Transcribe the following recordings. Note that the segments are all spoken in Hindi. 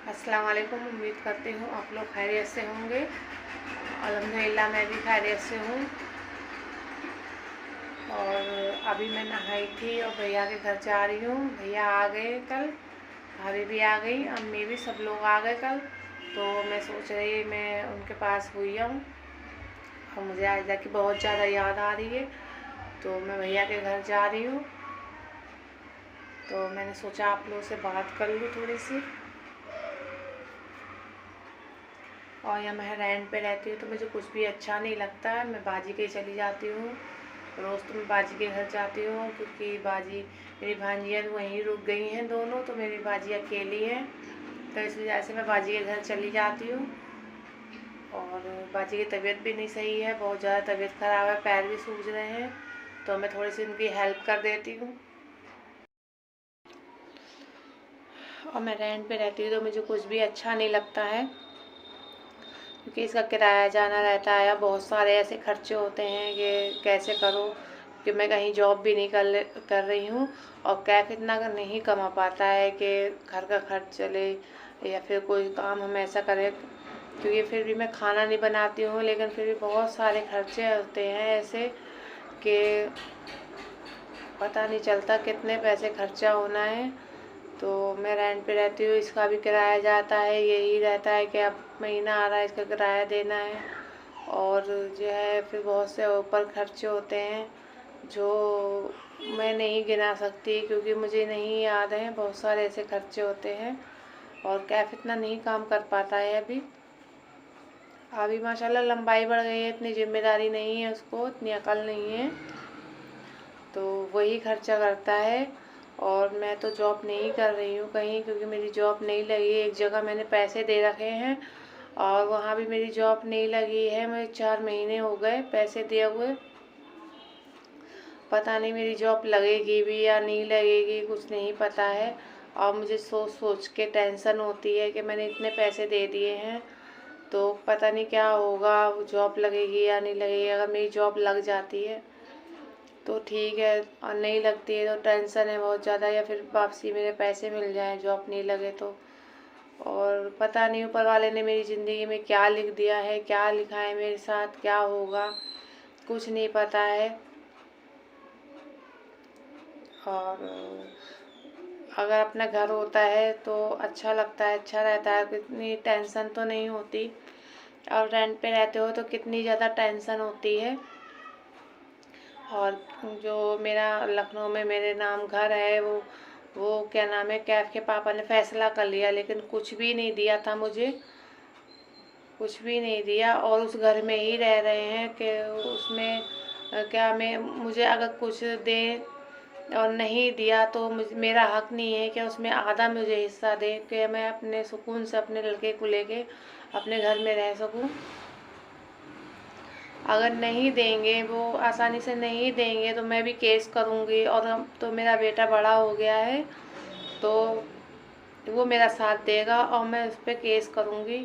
अस्सलाम वालेकुम। उम्मीद करती हूँ आप लोग खैरियत से होंगे। अल्हम्दुलिल्लाह मैं भी खैरियत से हूँ। और अभी मैं नहाई थी और भैया के घर जा रही हूँ। भैया आ गए कल, भाभी भी आ गई, अम्मी भी, सब लोग आ गए कल। तो मैं सोच रही मैं उनके पास हुई हूँ और मुझे आज की बहुत ज़्यादा याद आ रही है। तो मैं भैया के घर जा रही हूँ, तो मैंने सोचा आप लोगों से बात कर लूँ थोड़ी सी। और यहाँ मैं रेंट पे रहती हूँ तो मुझे कुछ भी अच्छा नहीं लगता है। मैं बाजी के चली जाती हूँ, रोज़ तो मैं बाजी के घर जाती हूँ, क्योंकि बाजी मेरी भांजियाँ वहीं रुक गई हैं दोनों, तो मेरी बाजी अकेली है, तो इस वजह से मैं बाजी के घर चली जाती हूँ। और बाजी की तबीयत भी नहीं सही है, बहुत ज़्यादा तबीयत ख़राब है, पैर भी सूज रहे हैं, तो मैं थोड़ी सी उनकी हेल्प कर देती हूँ। और मैं रेंट पे रहती हूँ तो मुझे कुछ भी अच्छा नहीं लगता है, क्योंकि इसका किराया जाना रहता है, बहुत सारे ऐसे खर्चे होते हैं कि कैसे करो, कि मैं कहीं जॉब भी नहीं कर रही हूँ और कैफ इतना नहीं कमा पाता है कि घर का खर्च चले या फिर कोई काम हम ऐसा करें, क्योंकि फिर भी मैं खाना नहीं बनाती हूँ, लेकिन फिर भी बहुत सारे खर्चे होते हैं ऐसे कि पता नहीं चलता कितने पैसे खर्चा होना है। तो मैं रेंट पे रहती हूँ, इसका भी किराया जाता है, यही रहता है कि अब महीना आ रहा है, इसका किराया देना है, और जो है फिर बहुत से ऊपर खर्चे होते हैं जो मैं नहीं गिना सकती, क्योंकि मुझे नहीं याद है, बहुत सारे ऐसे खर्चे होते हैं। और कैफ इतना नहीं काम कर पाता है अभी माशाल्लाह लंबाई बढ़ गई है, इतनी जिम्मेदारी नहीं है उसको, इतनी अकल नहीं है, तो वही खर्चा करता है। और मैं तो जॉब नहीं कर रही हूँ कहीं, क्योंकि मेरी जॉब नहीं लगी। एक जगह मैंने पैसे दे रखे हैं और वहाँ भी मेरी जॉब नहीं लगी है, मुझे 4 महीने हो गए पैसे दिए हुए। पता नहीं मेरी जॉब लगेगी भी या नहीं लगेगी, कुछ नहीं पता है। और मुझे सोच सोच के टेंशन होती है कि मैंने इतने पैसे दे दिए हैं, तो पता नहीं क्या होगा, जॉब लगेगी या नहीं लगेगी। अगर मेरी जॉब लग जाती है तो ठीक है, और नहीं लगती है तो टेंशन है बहुत ज़्यादा, या फिर वापसी मेरे पैसे मिल जाएं जॉब नहीं लगे तो। और पता नहीं ऊपर वाले ने मेरी ज़िंदगी में क्या लिख दिया है, क्या लिखा है मेरे साथ, क्या होगा, कुछ नहीं पता है। और अगर अपना घर होता है तो अच्छा लगता है, अच्छा रहता है, कितनी टेंशन तो नहीं होती। और रेंट पे रहते हो तो कितनी ज़्यादा टेंशन होती है। और जो मेरा लखनऊ में मेरे नाम घर है, वो क्या नाम है, कैफ के पापा ने फैसला कर लिया, लेकिन कुछ भी नहीं दिया था मुझे, कुछ भी नहीं दिया। और उस घर में ही रह रहे हैं कि उसमें क्या मैं मुझे अगर कुछ दे और नहीं दिया तो मेरा हक नहीं है कि उसमें आधा मुझे हिस्सा दे, कि मैं अपने सुकून से अपने लड़के को लेके अपने घर में रह सकूं। अगर नहीं देंगे, वो आसानी से नहीं देंगे, तो मैं भी केस करूँगी। और हम तो मेरा बेटा बड़ा हो गया है, तो वो मेरा साथ देगा और मैं उस पर केस करूँगी,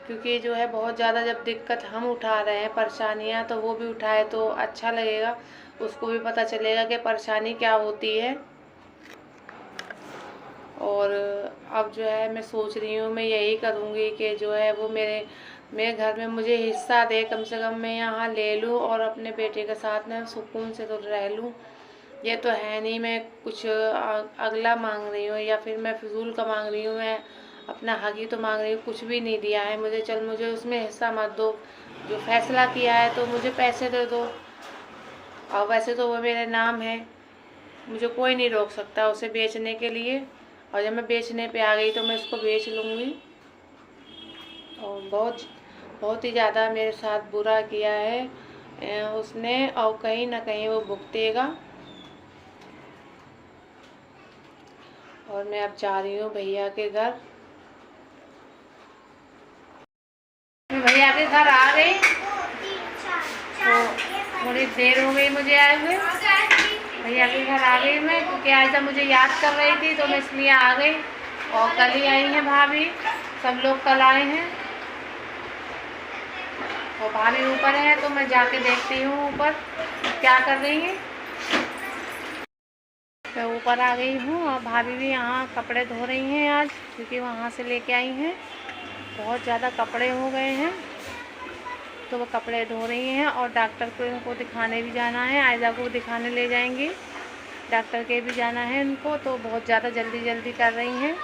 क्योंकि जो है बहुत ज़्यादा जब दिक्कत हम उठा रहे हैं परेशानियाँ, तो वो भी उठाए तो अच्छा लगेगा, उसको भी पता चलेगा कि परेशानी क्या होती है। और अब जो है मैं सोच रही हूँ मैं यही करूँगी कि जो है वो मेरे घर में मुझे हिस्सा दे, कम से कम मैं यहाँ ले लूँ और अपने बेटे के साथ में सुकून से तो रह लूँ। ये तो है नहीं मैं कुछ अगला मांग रही हूँ या फिर मैं फिजूल का मांग रही हूँ, मैं अपना हक ही तो मांग रही हूँ। कुछ भी नहीं दिया है मुझे, चल मुझे उसमें हिस्सा मत दो, जो फैसला किया है तो मुझे पैसे दे दो। और वैसे तो वो मेरे नाम है, मुझे कोई नहीं रोक सकता उसे बेचने के लिए, और जब मैं बेचने पे आ गई तो मैं इसको बेच लूँगी। और बहुत बहुत ही ज़्यादा मेरे साथ बुरा किया है उसने, और कहीं ना कहीं वो भुगतेगा। और मैं अब जा रही हूँ भैया के घर। मैं भैया के घर आ गई, तो थोड़ी देर हो गई मुझे आए हुए। भैया के घर आ गई मैं, क्योंकि आज जब मुझे याद कर रही थी तो मैं इसलिए आ गई। और कल ही आई हैं भाभी, सब लोग कल आए हैं, और भाभी ऊपर है, तो मैं जाके देखती हूँ ऊपर क्या कर रही है। मैं ऊपर आ गई हूँ और भाभी भी यहाँ कपड़े धो रही हैं आज, क्योंकि वहाँ से लेके आई हैं। बहुत ज़्यादा कपड़े हो गए हैं तो वो कपड़े धो रही हैं। और डॉक्टर को दिखाने भी जाना है, आयजा को दिखाने ले जाएंगी, डॉक्टर के भी जाना है उनको, तो बहुत ज़्यादा जल्दी जल्दी कर रही हैं।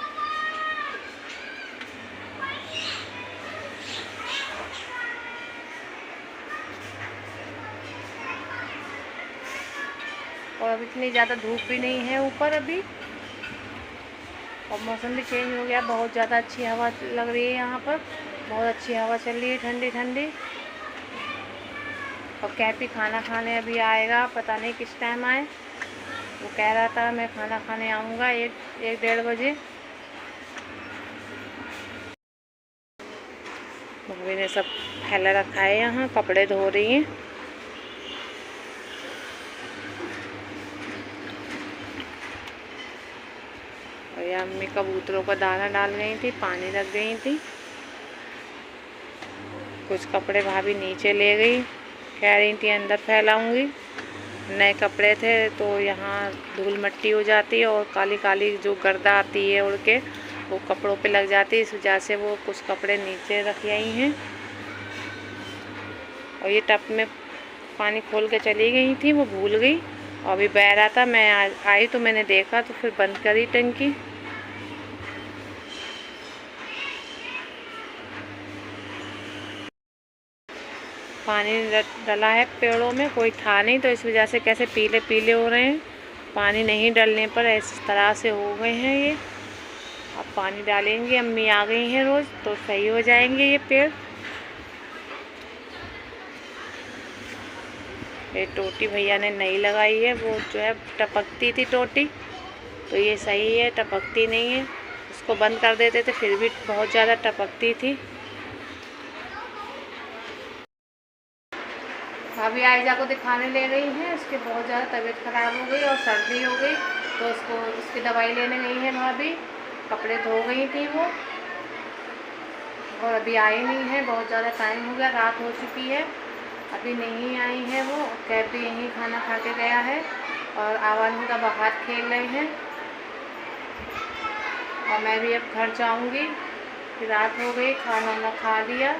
और अब इतनी ज़्यादा धूप भी नहीं है ऊपर अभी, और मौसम भी चेंज हो गया, बहुत ज़्यादा अच्छी हवा लग रही है यहाँ पर, बहुत अच्छी हवा चल रही है, ठंडी ठंडी। और कैपी खाना खाने अभी आएगा, पता नहीं किस टाइम आए, वो कह रहा था मैं खाना खाने आऊँगा 1-1:30 बजे। भाभी ने सब फैला रखा है, यहाँ कपड़े धो रही हैं। और ये अम्मी कबूतरों को दाना डाल गई थी, पानी रख गई थी। कुछ कपड़े भाभी नीचे ले गई, कह रही थी अंदर फैलाऊंगी। नए कपड़े थे तो यहाँ धूल मिट्टी हो जाती है, और काली काली जो गर्दा आती है उड़ के, वो कपड़ों पे लग जाती है, इस वजह से वो कुछ कपड़े नीचे रख आई हैं। और ये टब में पानी खोल के चली गई थी, वो भूल गई, और अभी बह रहा था, मैं आई तो मैंने देखा तो फिर बंद करी टंकी। पानी डला है पेड़ों में, कोई था नहीं, तो इस वजह से कैसे पीले पीले हो रहे हैं। पानी नहीं डालने पर इस तरह से हो गए हैं ये। अब पानी डालेंगे, अम्मी आ गई हैं रोज़, तो सही हो जाएंगे ये पेड़। ये टोटी भैया ने नई लगाई है, वो जो है टपकती थी टोटी, तो ये सही है, टपकती नहीं है। उसको बंद कर देते थे फिर भी बहुत ज़्यादा टपकती थी। अभी आयजा को दिखाने ले गई हैं, उसकी बहुत ज़्यादा तबीयत ख़राब हो गई और सर्दी हो गई, तो उसकी दवाई लेने गई है भाभी। कपड़े धो गई थी वो, और अभी आई नहीं है, बहुत ज़्यादा टाइम हो गया, रात हो चुकी है, अभी नहीं आई है वो। कैब भी यहीं खाना खा के गया है, और आवाज़ का बाहर खेल रहे हैं। और मैं भी अब घर जाऊंगी, फिर रात हो गई, खाना वाना खा लिया।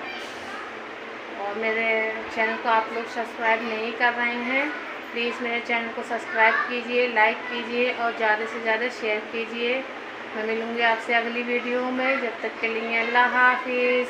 और मेरे चैनल को आप लोग सब्सक्राइब नहीं कर रहे हैं, प्लीज़ मेरे चैनल को सब्सक्राइब कीजिए, लाइक कीजिए और ज़्यादा से ज़्यादा शेयर कीजिए। मैं मिलूँगी आपसे अगली वीडियो में, जब तक के लिए अल्लाह हाफिज़।